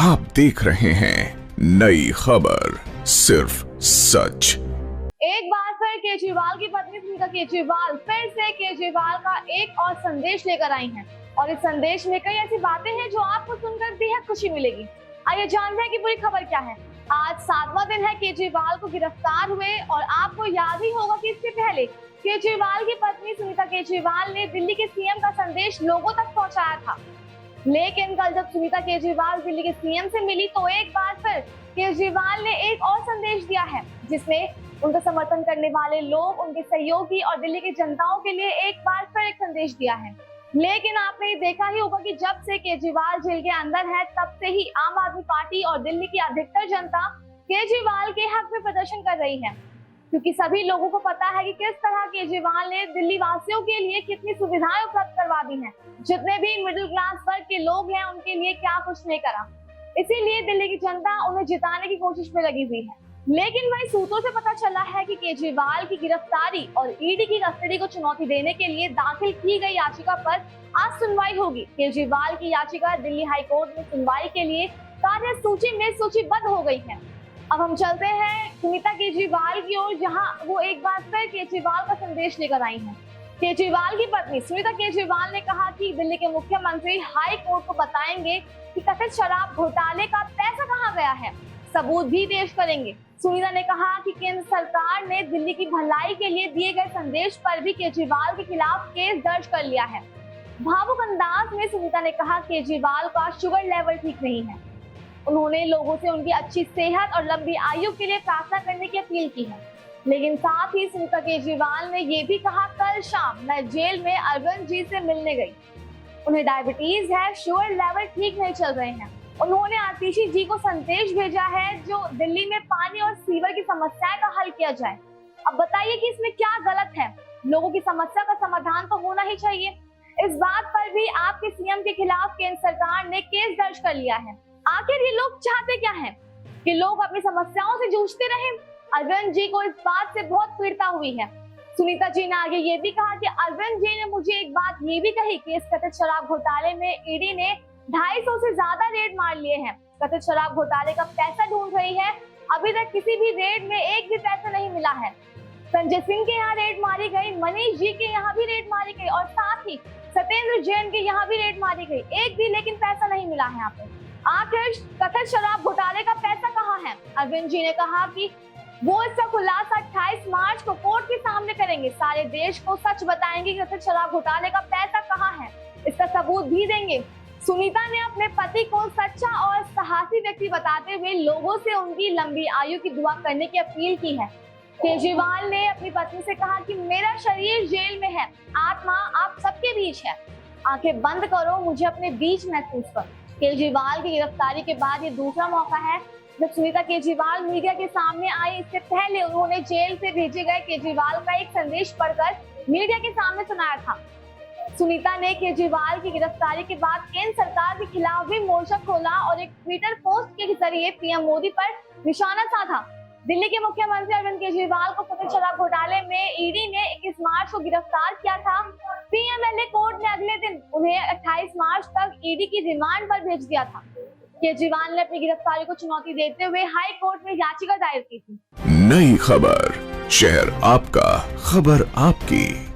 आप देख रहे हैं नई खबर, सिर्फ सच। एक बार फिर केजरीवाल की पत्नी सुनीता केजरीवाल फिर से केजरीवाल का एक और संदेश लेकर आई हैं और इस संदेश में कई ऐसी बातें हैं जो आपको सुनकर बेहद खुशी मिलेगी। आइए जानते हैं कि पूरी खबर क्या है। आज 7वां दिन है केजरीवाल को गिरफ्तार हुए और आपको याद ही होगा कि इससे पहले केजरीवाल की पत्नी सुनीता केजरीवाल ने दिल्ली के सीएम का संदेश लोगों तक पहुंचाया था। लेकिन कल जब सुनीता केजरीवाल दिल्ली के सीएम से मिली तो एक बार फिर केजरीवाल ने एक और संदेश दिया है जिसमें उनका समर्थन करने वाले लोग, उनके सहयोगी और दिल्ली की जनताओं के लिए एक बार फिर एक संदेश दिया है। लेकिन आपने ये देखा ही होगा कि जब से केजरीवाल जेल के अंदर है तब से ही आम आदमी पार्टी और दिल्ली की अधिकतर जनता केजरीवाल के हक में प्रदर्शन कर रही है, क्योंकि सभी लोगों को पता है कि किस तरह केजरीवाल ने दिल्ली वासियों के लिए कितनी सुविधाएं उपलब्ध करवा दी हैं। जितने भी मिडिल क्लास वर्ग के लोग हैं उनके लिए क्या कुछ नहीं करा। इसीलिए दिल्ली की जनता उन्हें जिताने की कोशिश में लगी हुई है। लेकिन वही सूत्रों से पता चला है कि केजरीवाल की गिरफ्तारी और ईडी की कस्टडी को चुनौती देने के लिए दाखिल की गई याचिका पर आज सुनवाई होगी। केजरीवाल की याचिका दिल्ली हाई कोर्ट में सुनवाई के लिए कार्य सूची में सूचीबद्ध हो गई है। अब हम चलते हैं सुनीता केजरीवाल की ओर, जहां वो एक बार फिर केजरीवाल का संदेश लेकर आई हैं। केजरीवाल की पत्नी सुनीता केजरीवाल ने कहा कि दिल्ली के मुख्यमंत्री हाई कोर्ट को बताएंगे कि कथित शराब घोटाले का पैसा कहां गया है, सबूत भी पेश करेंगे। सुनीता ने कहा कि केंद्र सरकार ने दिल्ली की भलाई के लिए दिए गए संदेश पर भी केजरीवाल के खिलाफ केस दर्ज कर लिया है। भावुक अंदाज में सुनीता ने कहा केजरीवाल का शुगर लेवल ठीक नहीं है। उन्होंने लोगों से उनकी अच्छी सेहत और लंबी आयु के लिए प्रार्थना करने की अपील की है। लेकिन साथ ही सुनीता केजरीवाल ने ये भी कहा, कल शाम मैं जेल में अरविंद जी से मिलने गई। उन्हें डायबिटीज है, शुगर लेवल ठीक नहीं चल रहे हैं। उन्होंने आतिशी जी को संदेश भेजा है जो दिल्ली में पानी और सीवर की समस्या का हल किया जाए। अब बताइए कि इसमें क्या गलत है? लोगों की समस्या का समाधान तो होना ही चाहिए। इस बात पर भी आपके सीएम के खिलाफ केंद्र सरकार ने केस दर्ज कर लिया है। आखिर ये लोग चाहते क्या हैं? कि लोग अपनी समस्याओं से जूझते रहें? अरविंद जी को इस बात से बहुत पीड़ता हुई है। सुनीता जी ने आगे ये भी कहा कि अरविंद जी ने मुझे एक बात ये भी कही कि इस कथित शराब घोटाले में ईडी ने 250 से ज्यादा रेड मार लिए हैं। कथित शराब घोटाले का पैसा ढूंढ रही है। अभी तक किसी भी रेड में एक भी पैसा नहीं मिला है। संजय सिंह के यहाँ रेड मारी गई, मनीष जी के यहाँ भी रेड मारी गई और साथ ही सत्येंद्र जैन के यहाँ भी रेड मारी गई, एक भी लेकिन पैसा नहीं मिला है। यहाँ पे आखिर कथित शराब घोटाले का पैसा कहाँ है? अरविंद जी ने कहा कि वो इसका खुलासा 28 मार्च को कोर्ट के सामने करेंगे। सारे देश को सच बताएंगे कि कथित शराब घोटाले का पैसा कहाँ है, इसका सबूत भी देंगे। सुनीता ने अपने पति को सच्चा और साहसी व्यक्ति बताते हुए लोगों से उनकी लंबी आयु की दुआ करने की अपील की है। केजरीवाल ने अपनी पत्नी से कहा कि मेरा शरीर जेल में है, आत्मा आप सबके बीच है, आंखें बंद करो, मुझे अपने बीच महसूस करो। केजरीवाल की गिरफ्तारी के बाद ये दूसरा मौका है जब सुनीता केजरीवाल मीडिया के सामने आई। इससे पहले उन्होंने जेल से भेजे गए केजरीवाल का एक संदेश पढ़कर मीडिया के सामने सुनाया था। सुनीता ने केजरीवाल की गिरफ्तारी के बाद केंद्र सरकार के खिलाफ भी मोर्चा खोला और एक ट्विटर पोस्ट के जरिए पीएम मोदी पर निशाना साधा। दिल्ली के मुख्यमंत्री अरविंद केजरीवाल को कथित शराब घोटाले में ईडी ने 21 मार्च को गिरफ्तार किया था। पीएमएलए कोर्ट ने अगले दिन उन्हें 28 मार्च तक ईडी की रिमांड पर भेज दिया था। केजरीवाल ने अपनी गिरफ्तारी को चुनौती देते हुए हाई कोर्ट में याचिका दायर की थी। नई खबर, शहर आपका, खबर आपकी।